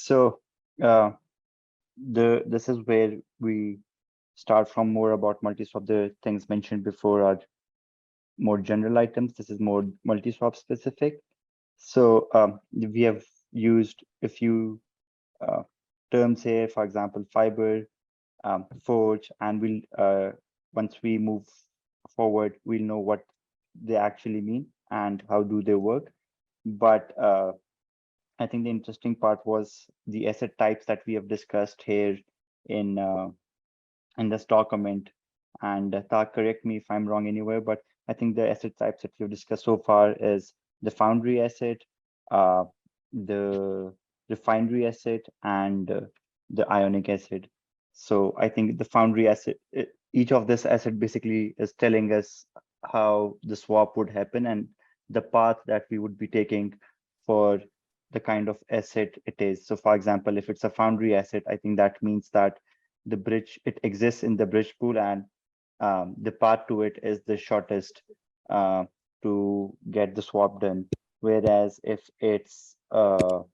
So this is where we start from more about multi-swap. The things mentioned before are more general items. This is more multi-swap specific. So we have used a few terms here, for example, fiber, forge, and we'll once we move forward, we'll know what they actually mean and how do they work. But I think the interesting part was the asset types that we have discussed here in this document. And Tak, correct me if I'm wrong anywhere, but I think the asset types that we've discussed so far is the foundry asset, the refinery asset, and the ionic asset. So I think the foundry asset, each of this asset basically is telling us how the swap would happen and the path that we would be taking for the kind of asset it is. So for example, if it's a foundry asset, I think that means that the bridge, it exists in the bridge pool, and the path to it is the shortest to get the swap done. Whereas if it's a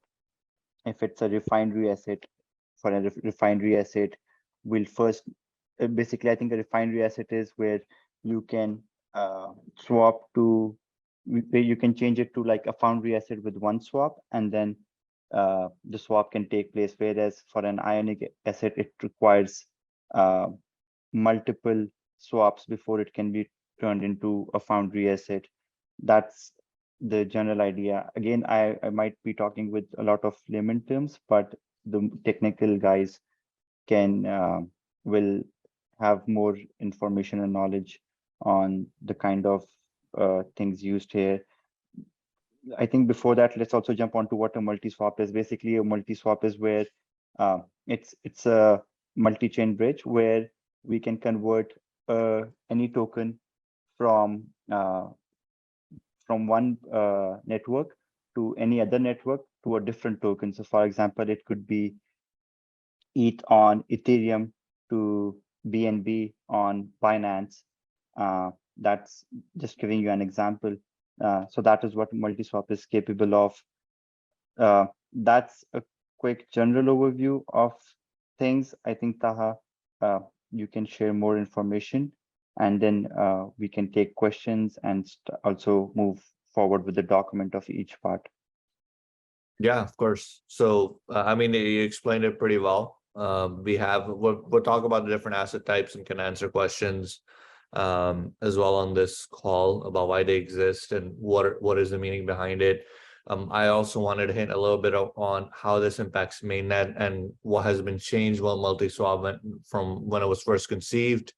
refinery asset, for a refinery asset, we'll first basically, I think a refinery asset is where you can swap to, where you can change it to like a foundry asset with one swap, and then the swap can take place. Whereas for an ionic asset, it requires multiple swaps before it can be turned into a foundry asset. That's the general idea. Again, I might be talking with a lot of layman terms, but the technical guys can will have more information and knowledge on the kind of things used here. I think before that, let's also jump onto what a multi-swap is. Basically, a multi-swap is where it's a multi-chain bridge where we can convert any token from one network to any other network to a different token. So for example, it could be ETH on Ethereum to BNB on Binance. That's just giving you an example. So that is what multi-swap is capable of. That's a quick general overview of things. I think Taha, you can share more information, and then we can take questions and also move forward with the document of each part. Yeah, of course. So, I mean, you explained it pretty well. We'll talk about the different asset types and can answer questions as well on this call about why they exist and what is the meaning behind it. I also wanted to hint a little bit on how this impacts mainnet and what has been changed while multi-swap went from when it was first conceived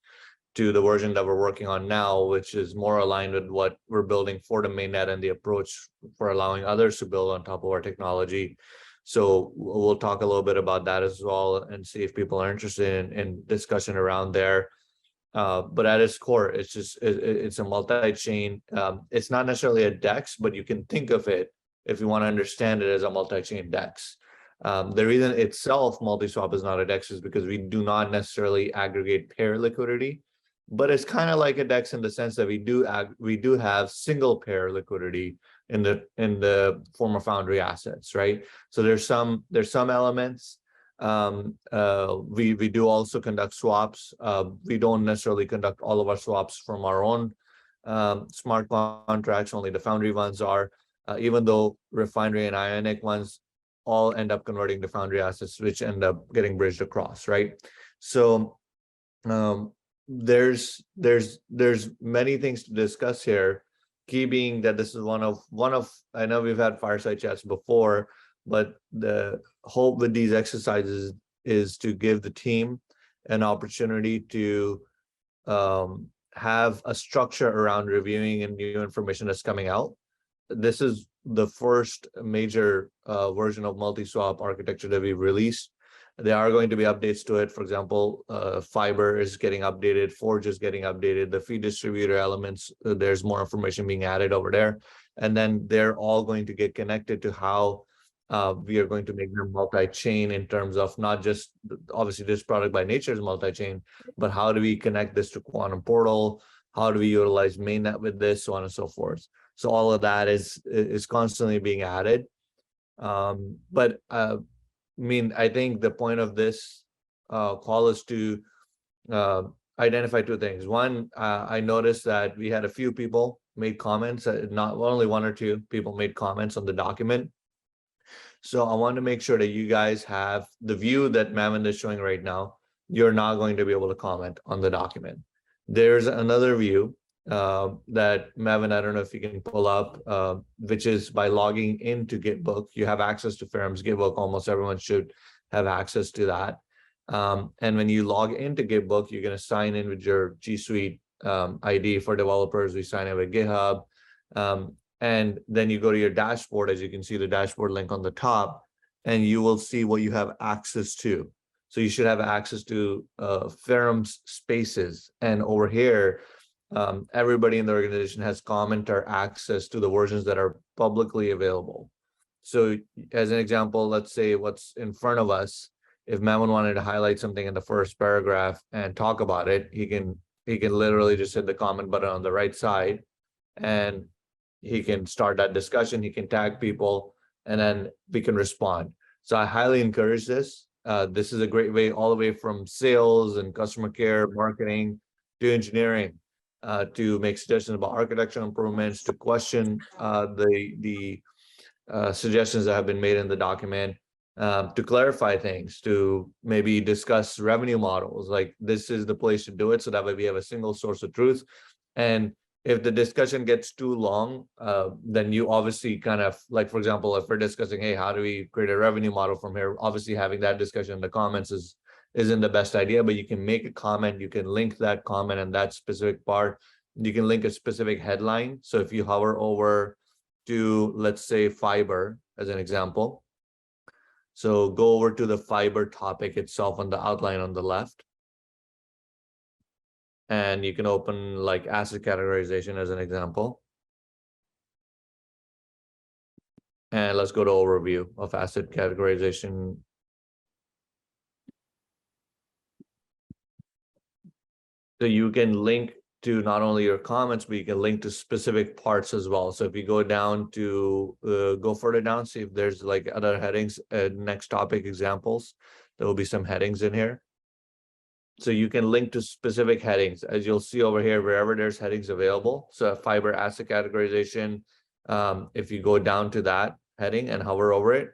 to the version that we're working on now, which is more aligned with what we're building for the mainnet and the approach for allowing others to build on top of our technology. So we'll talk a little bit about that as well and see if people are interested in discussion around there. But at its core, it's a multi-chain. It's not necessarily a DEX, but you can think of it, if you want to understand it, as a multi-chain DEX. The reason itself multi-swap is not a DEX is because we do not necessarily aggregate pair liquidity, but it's kind of like a DEX in the sense that we do have single pair liquidity in the form of foundry assets, right? So there's some elements. We do also conduct swaps. We don't necessarily conduct all of our swaps from our own smart contracts. Only the foundry ones are, even though refinery and ionic ones all end up converting to foundry assets, which end up getting bridged across, right? So there's many things to discuss here. Key being that this is one of I know we've had fireside chats before, but the hope with these exercises is to give the team an opportunity to have a structure around reviewing and new information that's coming out. This is the first major version of multi-swap architecture that we've released. There are going to be updates to it. For example, Fiber is getting updated, Forge is getting updated, the fee distributor elements, there's more information being added over there. And then they're all going to get connected to how we are going to make them multi-chain in terms of not just, obviously this product by nature is multi-chain, but how do we connect this to Quantum Portal? How do we utilize mainnet with this, so on and so forth. So all of that is constantly being added. But mean, I think the point of this call is to identify two things. One, I noticed that we had a few people made comments, not only one or two people made comments on the document. So I want to make sure that you guys have the view that Mammon is showing right now. You're not going to be able to comment on the document. There's another view that Mammon, I don't know if you can pull up, which is by logging into Gitbook. You have access to Ferrum's Gitbook. Almost everyone should have access to that. And when you log into Gitbook, you're going to sign in with your G Suite ID. For developers, we sign in with GitHub. And then you go to your dashboard, as you can see the dashboard link on the top, and you will see what you have access to. So you should have access to Ferrum's spaces. And over here, everybody in the organization has comment or access to the versions that are publicly available. So as an example, let's say what's in front of us, if Mammon wanted to highlight something in the first paragraph and talk about it, he can literally just hit the comment button on the right side, and he can start that discussion. He can tag people, and then we can respond. So I highly encourage this. This is a great way, all the way from sales and customer care, marketing to engineering, to make suggestions about architectural improvements, to question the suggestions that have been made in the document, to clarify things, to maybe discuss revenue models. Like, this is the place to do it, so that way we have a single source of truth. And if the discussion gets too long, then you obviously kind of, like, for example, if we're discussing, hey, how do we create a revenue model from here? Obviously, having that discussion in the comments isn't the best idea, but you can make a comment, you can link that comment and that specific part. You can link a specific headline. So if you hover over to, let's say, fiber as an example. So go over to the fiber topic itself on the outline on the left. And you can open like asset categorization as an example. And let's go to overview of asset categorization. So you can link to not only your comments, but you can link to specific parts as well. So if you go down to, go further down, see if there's like other headings, next topic examples, there will be some headings in here. So you can link to specific headings, as you'll see over here, wherever there's headings available. So fiber asset categorization, if you go down to that heading and hover over it,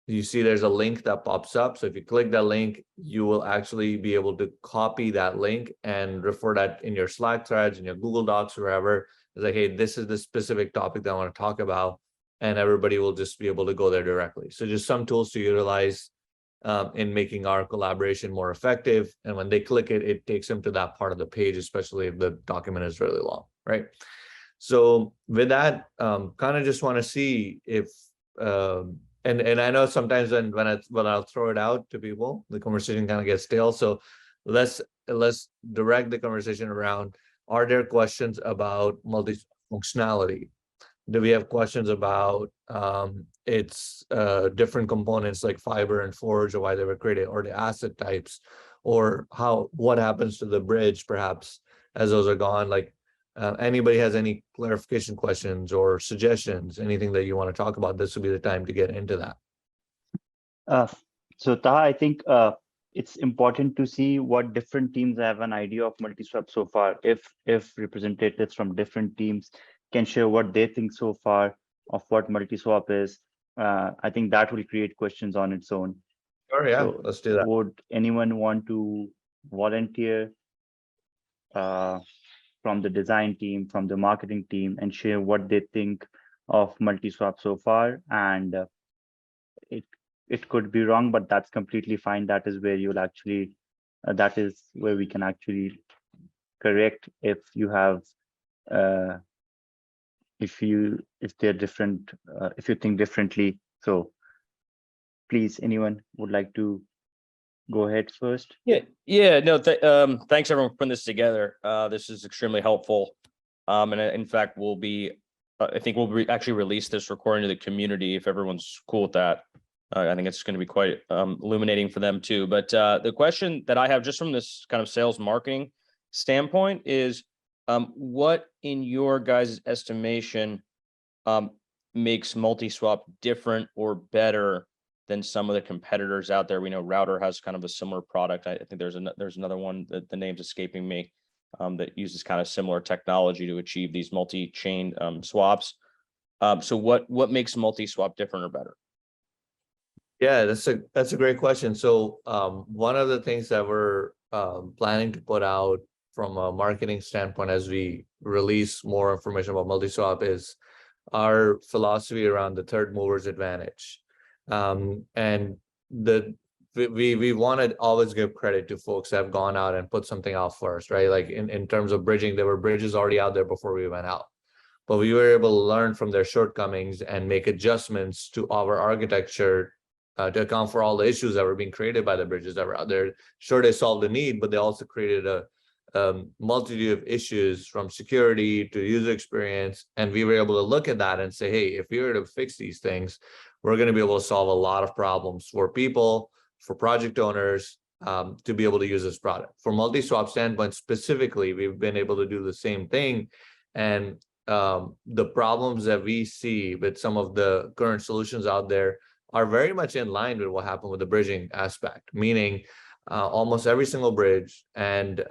you see there's a link that pops up. So if you click that link, you will actually be able to copy that link and refer that in your Slack threads, in your Google Docs, wherever. It's like, hey, this is the specific topic that I want to talk about, and everybody will just be able to go there directly. So just some tools to utilize in making our collaboration more effective. And when they click it, it takes them to that part of the page, especially if the document is really long, right? So with that, kind of just want to see if, and I know sometimes when I'll throw it out to people, the conversation kind of gets stale. So let's direct the conversation around, are there questions about multi-functionality? Do we have questions about its different components like fiber and forge, or why they were created, or the asset types, or what happens to the bridge perhaps as those are gone? Like, anybody has any clarification questions or suggestions, anything that you want to talk about, this would be the time to get into that. So Taha, I think it's important to see what different teams have an idea of MultiSwap so far. If representatives from different teams can share what they think so far of what MultiSwap is, I think that will create questions on its own. Sure, yeah, so let's do that. Would anyone want to volunteer from the design team, from the marketing team, and share what they think of MultiSwap so far? And it could be wrong, but that's completely fine. That is where you'll actually, that is where we can actually correct if you have, if they're different, if you think differently. So please, anyone would like to go ahead first? Yeah, no, thanks everyone for putting this together. This is extremely helpful. And in fact, I think we'll actually release this recording to the community if everyone's cool with that. I think it's going to be quite illuminating for them too. But the question that I have just from this kind of sales marketing standpoint is, what in your guys' estimation makes MultiSwap different or better than some of the competitors out there. We know Router has kind of a similar product. I think there's another one that the name's escaping me, that uses kind of similar technology to achieve these multi-chain swaps. So what makes multi-swap different or better? Yeah, that's a great question. So one of the things that we're planning to put out from a marketing standpoint as we release more information about multi-swap is our philosophy around the third mover's advantage. And we want to always give credit to folks that have gone out and put something out first, right? Like in terms of bridging, there were bridges already out there before we went out. But we were able to learn from their shortcomings and make adjustments to our architecture to account for all the issues that were being created by the bridges that were out there. Sure, they solved the need, but they also created a multitude of issues from security to user experience. And we were able to look at that and say, hey, if we were to fix these things, we're going to be able to solve a lot of problems for people, for project owners, to be able to use this product. From multi-swap standpoint specifically, we've been able to do the same thing. And the problems that we see with some of the current solutions out there are very much in line with what happened with the bridging aspect, meaning almost every single bridge and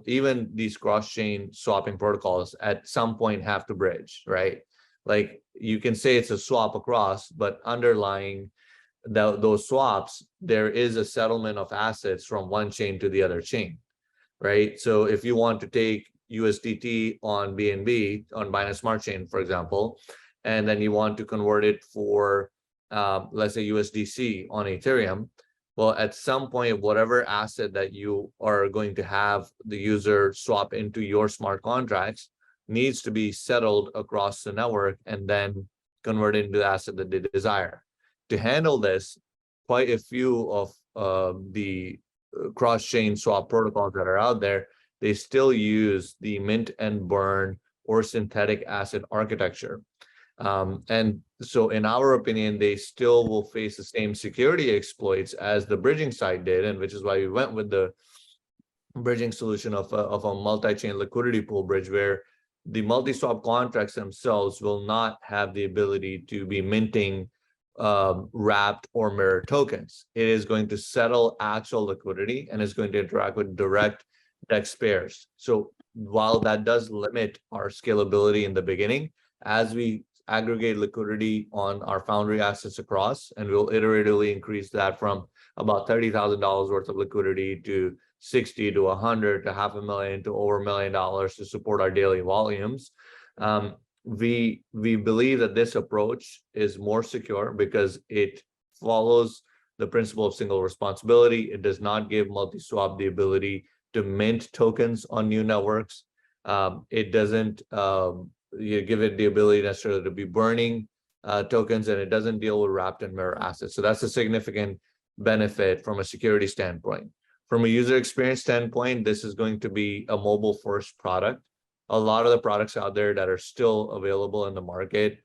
even these cross-chain swapping protocols at some point have to bridge, right? Like you can say it's a swap across, but underlying those swaps, there is a settlement of assets from one chain to the other chain, right? So if you want to take USDT on BNB, on Binance Smart Chain, for example, and then you want to convert it for let's say USDC on Ethereum, well, at some point, whatever asset that you are going to have the user swap into your smart contracts needs to be settled across the network and then converted into the asset that they desire. To handle this, quite a few of the cross-chain swap protocols that are out there, they still use the mint and burn or synthetic asset architecture. And so in our opinion, they still will face the same security exploits as the bridging side did, and which is why we went with the bridging solution of a multi-chain liquidity pool bridge, where the multi-swap contracts themselves will not have the ability to be minting wrapped or mirror tokens. It is going to settle actual liquidity and is going to interact with direct DEX pairs. So while that does limit our scalability in the beginning, as we aggregate liquidity on our Foundry assets across, and we'll iteratively increase that from about $30,000 worth of liquidity to 60 to 100 to $500,000 to over $1 million to support our daily volumes. We believe that this approach is more secure because it follows the principle of single responsibility. It does not give multi-swap the ability to mint tokens on new networks. It doesn't you give it the ability necessarily to be burning tokens, and it doesn't deal with wrapped and mirror assets. So that's a significant benefit from a security standpoint. From a user experience standpoint, this is going to be a mobile first product. A lot of the products out there that are still available in the market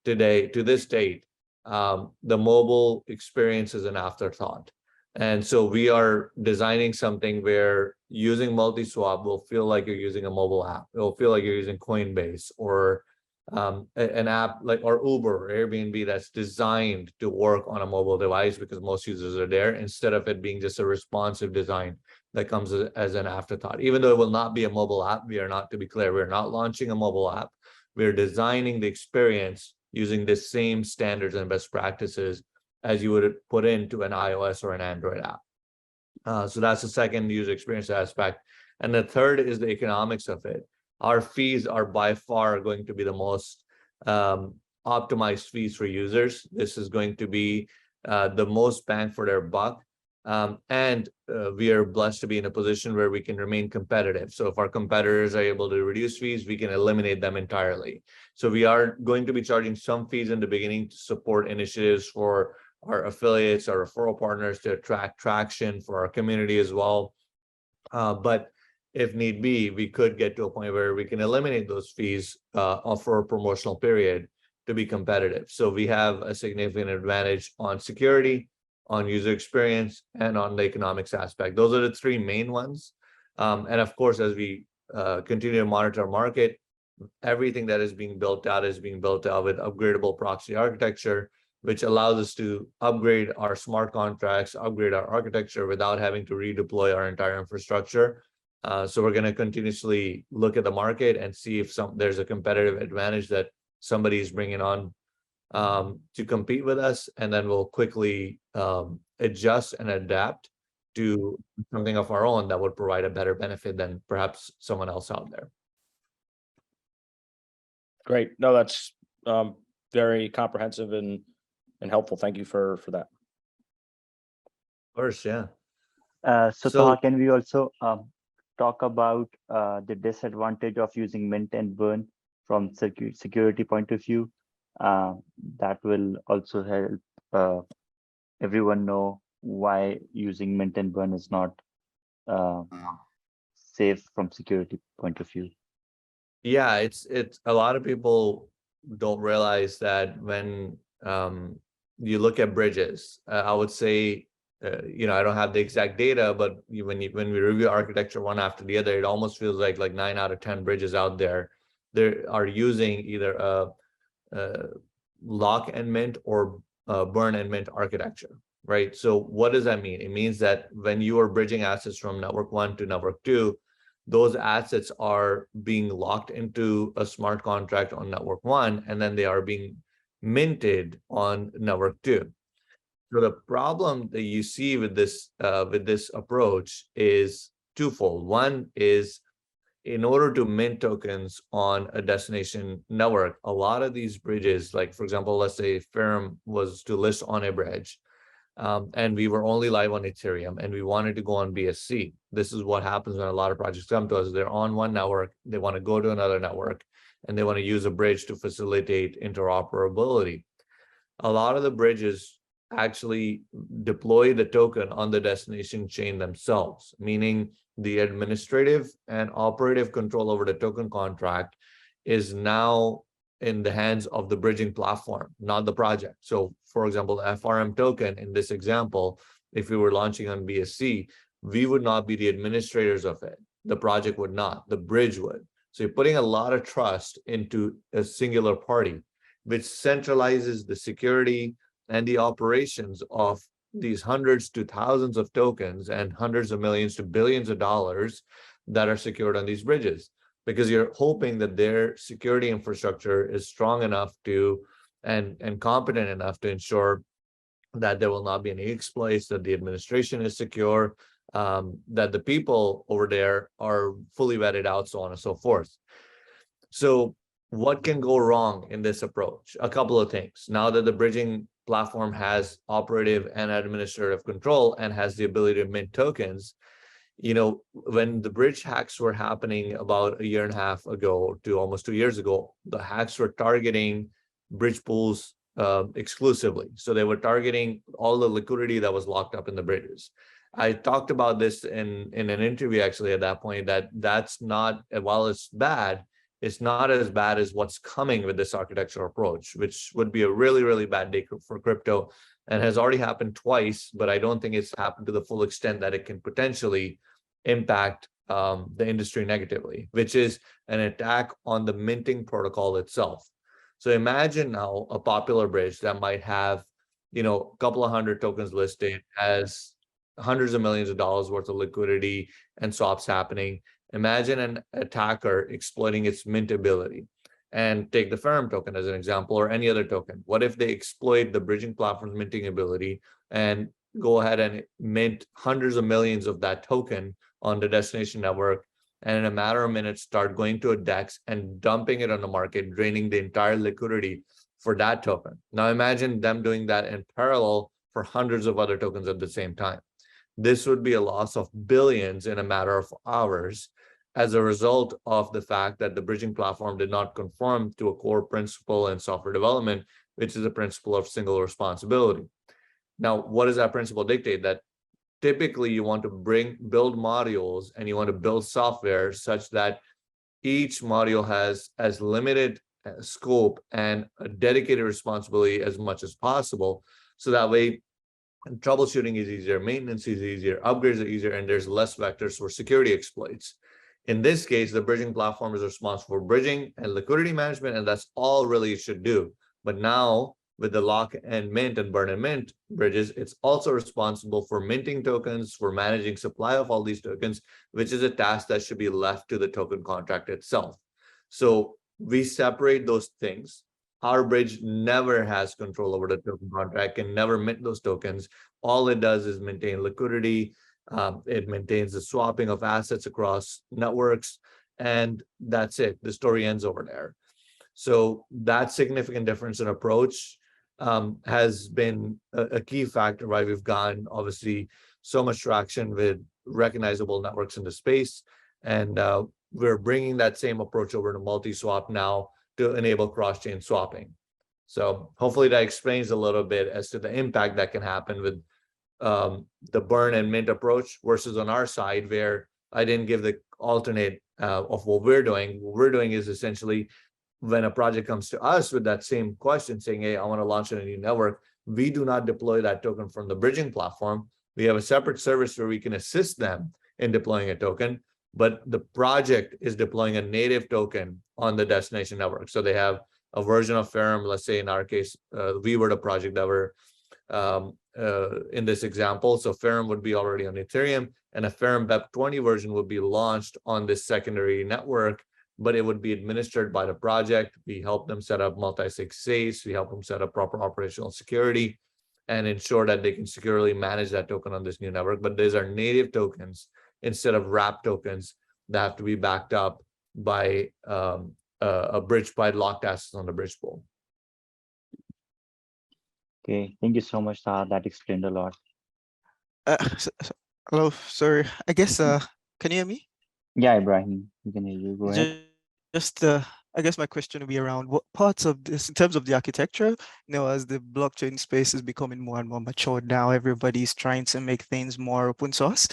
today, to this date, the mobile experience is an afterthought. And so we are designing something where using multi-swap will feel like you're using a mobile app. It will feel like you're using Coinbase or an app like or Uber or Airbnb that's designed to work on a mobile device because most users are there, instead of it being just a responsive design that comes as an afterthought. Even though it will not be a mobile app, we are not, to be clear, we're not launching a mobile app. We're designing the experience using the same standards and best practices as you would put into an iOS or an Android app. So that's the second user experience aspect. And the third is the economics of it. Our fees are by far going to be the most optimized fees for users. This is going to be the most bang for their buck. And we are blessed to be in a position where we can remain competitive. So if our competitors are able to reduce fees, we can eliminate them entirely. So we are going to be charging some fees in the beginning to support initiatives for our affiliates, our referral partners, to attract traction for our community as well. But if need be, we could get to a point where we can eliminate those fees for a promotional period to be competitive. So we have a significant advantage on security, on user experience, and on the economics aspect. Those are the three main ones. And of course, as we continue to monitor our market, everything that is being built out with upgradable proxy architecture, which allows us to upgrade our smart contracts, upgrade our architecture without having to redeploy our entire infrastructure. So we're going to continuously look at the market and see if there's a competitive advantage that somebody is bringing on to compete with us, and then we'll quickly adjust and adapt to something of our own that would provide a better benefit than perhaps someone else out there. Great. No, that's very comprehensive and helpful. Thank you for that. Of course, yeah. So Taha, can we also talk about the disadvantage of using mint and burn from security point of view? That will also help everyone know why using mint and burn is not safe from security point of view. Yeah, it's a lot of people don't realize that when you look at bridges, I would say, I don't have the exact data, but when we review architecture one after the other, it almost feels like 9 out of 10 bridges out there are using either a lock and mint or burn and mint architecture, right? So what does that mean? It means that when you are bridging assets from network 1 to network 2, those assets are being locked into a smart contract on network 1, and then they are being minted on network 2. So the problem that you see with this approach is twofold. One is, in order to mint tokens on a destination network, a lot of these bridges, like for example, let's say Ferrum was to list on a bridge, and we were only live on Ethereum and we wanted to go on BSC. This is what happens when a lot of projects come to us. They're on one network, they want to go to another network, and they want to use a bridge to facilitate interoperability. A lot of the bridges actually deploy the token on the destination chain themselves, meaning the administrative and operative control over the token contract is now in the hands of the bridging platform, not the project. So for example, the FRM token in this example, if we were launching on BSC, we would not be the administrators of it. The project would not, the bridge would. So you're putting a lot of trust into a singular party, which centralizes the security and the operations of these hundreds to thousands of tokens and hundreds of millions to billions of dollars that are secured on these bridges, because you're hoping that their security infrastructure is strong enough to and competent enough to ensure that there will not be any exploits, that the administration is secure, that the people over there are fully vetted out, so on and so forth. So what can go wrong in this approach? A couple of things. Now that the bridging platform has operative and administrative control and has the ability to mint tokens, when the bridge hacks were happening about 1.5 years ago to almost 2 years ago, the hacks were targeting bridge pools exclusively. So they were targeting all the liquidity that was locked up in the bridges. I talked about this in an interview actually at that point, that's not, while it's bad, it's not as bad as what's coming with this architectural approach, which would be a really, really bad day for crypto, and has already happened twice, but I don't think it's happened to the full extent that it can potentially impact the industry negatively, which is an attack on the minting protocol itself. So imagine now a popular bridge that might have, a couple of hundred tokens listed, as hundreds of millions of dollars worth of liquidity and swaps happening. Imagine an attacker exploiting its mint ability, and take the Ferrum token as an example, or any other token. What if they exploit the bridging platform's minting ability and go ahead and mint hundreds of millions of that token on the destination network, and in a matter of minutes start going to a DEX and dumping it on the market, draining the entire liquidity for that token? Now imagine them doing that in parallel for hundreds of other tokens at the same time. This would be a loss of billions in a matter of hours as a result of the fact that the bridging platform did not conform to a core principle in software development, which is the principle of single responsibility. Now, what does that principle dictate? That typically you want to build modules and you want to build software such that each module has as limited scope and a dedicated responsibility as much as possible. So that way, troubleshooting is easier, maintenance is easier, upgrades are easier, and there's less vectors for security exploits. In this case, the bridging platform is responsible for bridging and liquidity management, and that's all really it should do. But now with the lock and mint and burn and mint bridges, it's also responsible for minting tokens, for managing supply of all these tokens, which is a task that should be left to the token contract itself. So we separate those things. Our bridge never has control over the token contract, can never mint those tokens. All it does is maintain liquidity. It maintains the swapping of assets across networks, and that's it. The story ends over there. So that significant difference in approach has been a key factor why we've gotten obviously so much traction with recognizable networks in the space. And we're bringing that same approach over to MultiSwap now to enable cross-chain swapping. So hopefully that explains a little bit as to the impact that can happen with the burn and mint approach versus on our side, where I didn't give the alternate of what we're doing. What we're doing is essentially when a project comes to us with that same question saying, hey, I want to launch in a new network, we do not deploy that token from the bridging platform. We have a separate service where we can assist them in deploying a token, but the project is deploying a native token on the destination network. So they have a version of Ferrum. Let's say in our case, we were the project that were in this example. So Ferrum would be already on Ethereum, and a Ferrum BEP20 version would be launched on this secondary network, but it would be administered by the project. We help them set up multi-sig safes. We help them set up proper operational security and ensure that they can securely manage that token on this new network. But these are native tokens instead of wrap tokens that have to be backed up by a bridge by locked assets on the bridge pool. Okay, thank you so much, Taha. That explained a lot. Hello, sorry. I guess can you hear me? Yeah, Ibrahim, we can hear you. Go ahead. Just I guess my question will be around what parts of this, in terms of the architecture, as the blockchain space is becoming more and more mature now, everybody's trying to make things more open source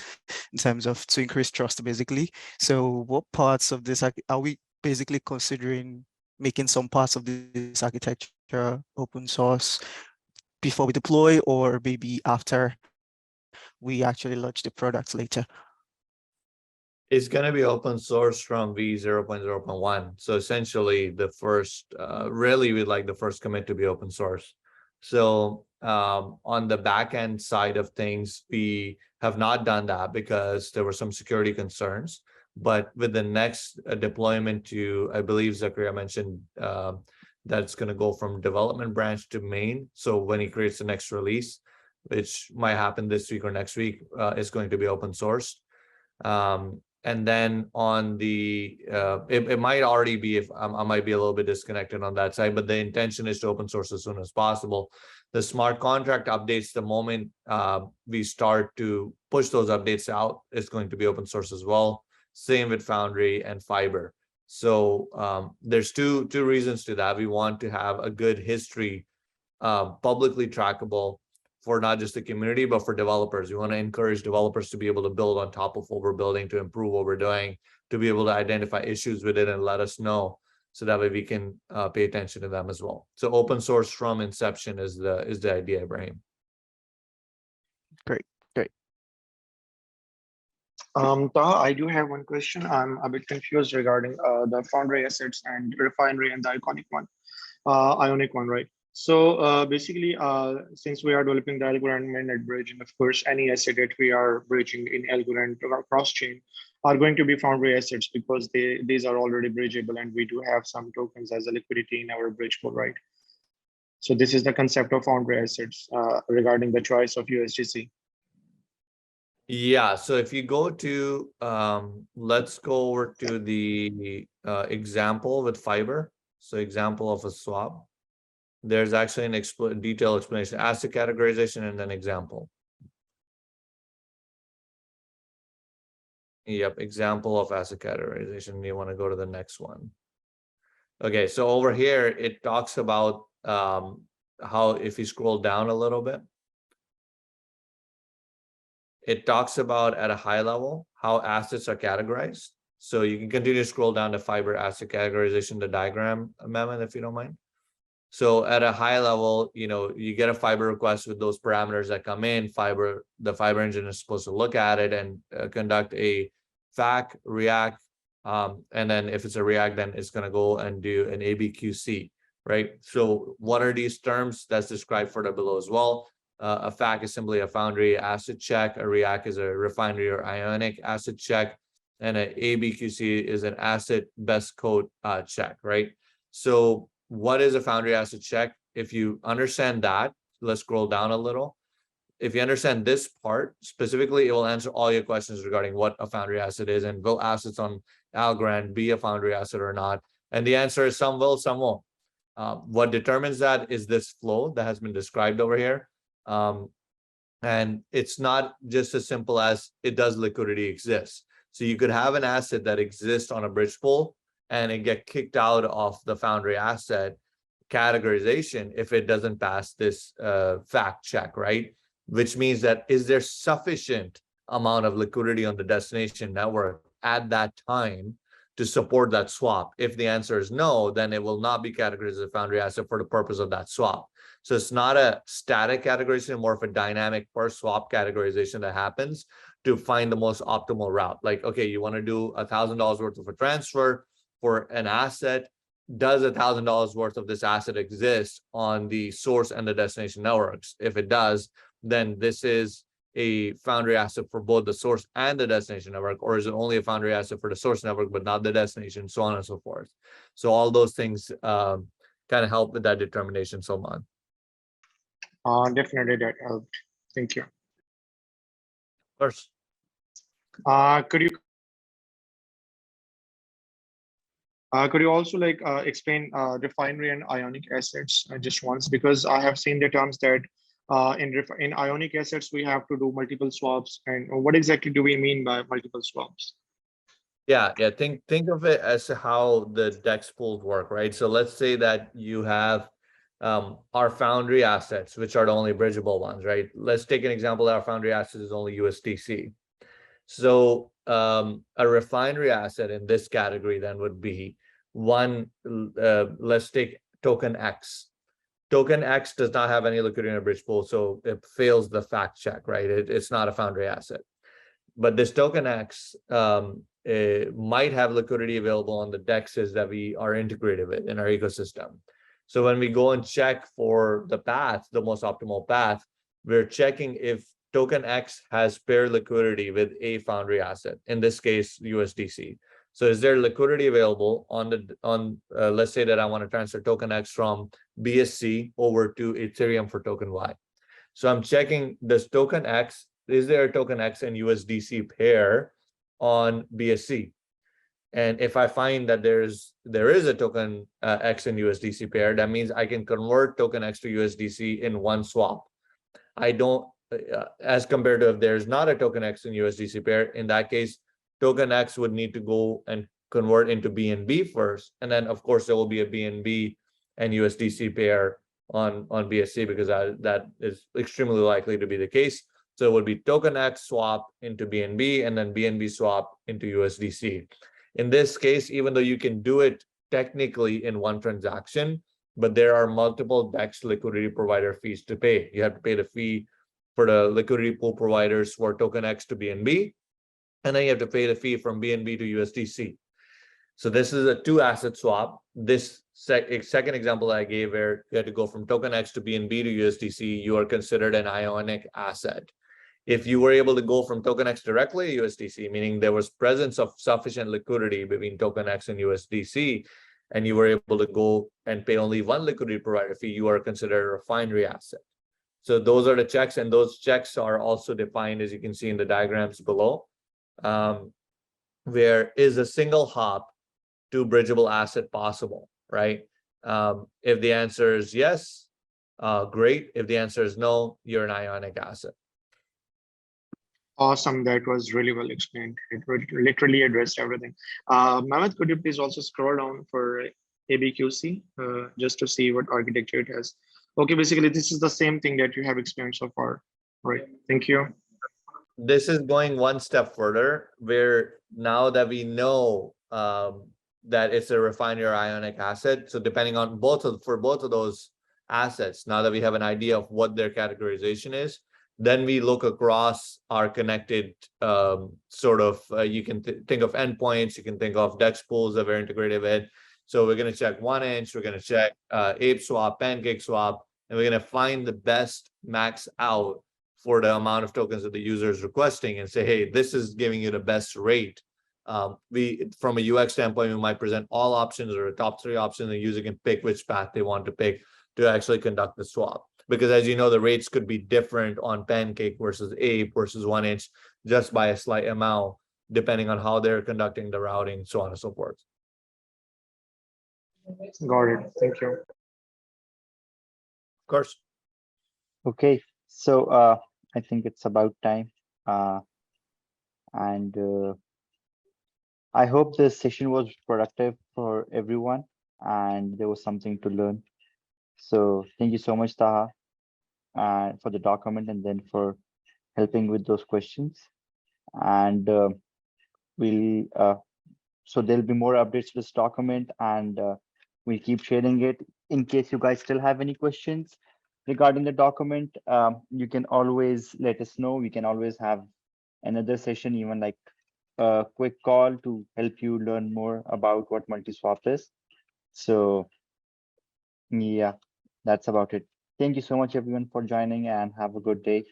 in terms of to increase trust, basically. So what parts of this are we basically considering making some parts of this architecture open source before we deploy, or maybe after we actually launch the products later? It's going to be open source from v0.0.1. So essentially the first, really we'd like the first commit to be open source. So on the backend side of things, we have not done that because there were some security concerns. But with the next deployment to, I believe Zakaria mentioned that it's going to go from development branch to main. So when he creates the next release, which might happen this week or next week, is going to be open source. And then on the, it might already be, if I might be a little bit disconnected on that side, but the intention is to open source as soon as possible. The smart contract updates, the moment we start to push those updates out, is going to be open source as well. Same with Foundry and Fiber. So there's two reasons to that. We want to have a good history, publicly trackable, for not just the community, but for developers. We want to encourage developers to be able to build on top of what we're building, to improve what we're doing, to be able to identify issues with it and let us know, so that way we can pay attention to them as well. So open source from inception is the idea, Ibrahim. Great. Taha, I do have one question. I'm a bit confused regarding the Foundry assets and Refinery and the Ionic one, right? So basically, since we are developing the Algorand mainnet bridge, and of course, any asset that we are bridging in Algorand cross-chain are going to be Foundry assets, because these are already bridgeable, and we do have some tokens as a liquidity in our bridge pool, right? So this is the concept of Foundry assets regarding the choice of USDC. Yeah, so if you go to, let's go over to the example with Fiber. So example of a swap. There's actually an detailed explanation, asset categorization, and then example. Yep, example of asset categorization. You want to go to the next one. Okay, so over here, it talks about how, if you scroll down a little bit, it talks about at a high level how assets are categorized. So you can continue to scroll down to Fiber asset categorization, the diagram, Mehmet, if you don't mind. So at a high level, you get a Fiber request with those parameters that come in. The Fiber engine is supposed to look at it and conduct a FAQ, React, and then if it's a React, then it's going to go and do an ABQC. right? So what are these terms? That's described further below as well. A FAQ is simply a foundry asset check. A REAC is a refinery or ionic asset check. And an ABQC is an asset best code check, right? So what is a foundry asset check? If you understand that, let's scroll down a little. If you understand this part specifically, it will answer all your questions regarding what a foundry asset is and will assets on Algorand be a foundry asset or not. And the answer is some will, some won't. What determines that is this flow that has been described over here. And it's not just as simple as it does liquidity exist. So you could have an asset that exists on a bridge pool and it get kicked out of the foundry asset categorization if it doesn't pass this fact check, right? Which means that is there sufficient amount of liquidity on the destination network at that time to support that swap? If the answer is no, then it will not be categorized as a foundry asset for the purpose of that swap. So it's not a static categorization, more of a dynamic per swap categorization that happens to find the most optimal route. Like, okay, you want to do $1,000 worth of a transfer for an asset. Does $1,000 worth of this asset exist on the source and the destination networks? If it does, then this is a foundry asset for both the source and the destination network, or is it only a foundry asset for the source network but not the destination, so on and so forth. So all those things kind of help with that determination, Salman. Definitely that helped. Thank you. Of course. Could you also explain refinery and ionic assets just once, because I have seen the terms that in ionic assets we have to do multiple swaps, and what exactly do we mean by multiple swaps? Yeah. Think of it as how the DEX pools work, right? So let's say that you have our foundry assets, which are the only bridgeable ones, right? Let's take an example that our foundry asset is only USDC. So a refinery asset in this category then would be one, let's take token X. Token X does not have any liquidity in a bridge pool, so it fails the fact check, right? It's not a foundry asset. But this token X might have liquidity available on the DEXs that we are integrated with in our ecosystem. So when we go and check for the path, the most optimal path, we're checking if token X has pair liquidity with a foundry asset, in this case, USDC. So is there liquidity available on let's say that I want to transfer token X from BSC over to Ethereum for token Y. So I'm checking this token X, is there a token X and USDC pair on BSC? And if I find that there is a token X and USDC pair, that means I can convert token X to USDC in one swap. I don't, as compared to if there's not a token X and USDC pair, in that case, token X would need to go and convert into BNB first. And then of course there will be a BNB and USDC pair on BSC, because that is extremely likely to be the case. So it would be token X swap into BNB and then BNB swap into USDC. In this case, even though you can do it technically in one transaction, but there are multiple DEX liquidity provider fees to pay. You have to pay the fee for the liquidity pool providers for token X to BNB, and then you have to pay the fee from BNB to USDC. So this is a two asset swap. This second example that I gave where you had to go from token X to BNB to USDC, you are considered an ionic asset. If you were able to go from token X directly to USDC, meaning there was presence of sufficient liquidity between token X and USDC, and you were able to go and pay only one liquidity provider fee, you are considered a refinery asset. So those are the checks, and those checks are also defined, as you can see in the diagrams below, where is a single hop to bridgeable asset possible, right? If the answer is yes, great. If the answer is no, you're an ionic asset. Awesome. That was really well explained. It literally addressed everything. Mehmet, could you please also scroll down for ABQC just to see what architecture it has? Okay, basically, this is the same thing that you have experienced so far. Right. Thank you. This is going one step further, where now that we know that it's a refinery or ionic asset, so depending on for both of those assets, now that we have an idea of what their categorization is, then we look across our connected you can think of endpoints, you can think of DEX pools that we're integrated with, So we're going to check 1inch, we're going to check ape swap, pancake swap, and we're going to find the best max out for the amount of tokens that the user is requesting and say, hey, this is giving you the best rate. From a UX standpoint, we might present all options or a top 3 options, and the user can pick which path they want to pick to actually conduct the swap. Because as you know, the rates could be different on pancake versus ape versus 1inch just by a slight amount, depending on how they're conducting the routing, so on and so forth. Got it. Thank you. Of course. Okay, so I think it's about time. And I hope this session was productive for everyone and there was something to learn. So thank you so much, Taha, for the document and then for helping with those questions. And so there'll be more updates to this document, and we'll keep sharing it. In case you guys still have any questions regarding the document, you can always let us know. We can always have another session, even like a quick call to help you learn more about what MultiSwap is. So yeah, that's about it. Thank you so much, everyone, for joining, and have a good day.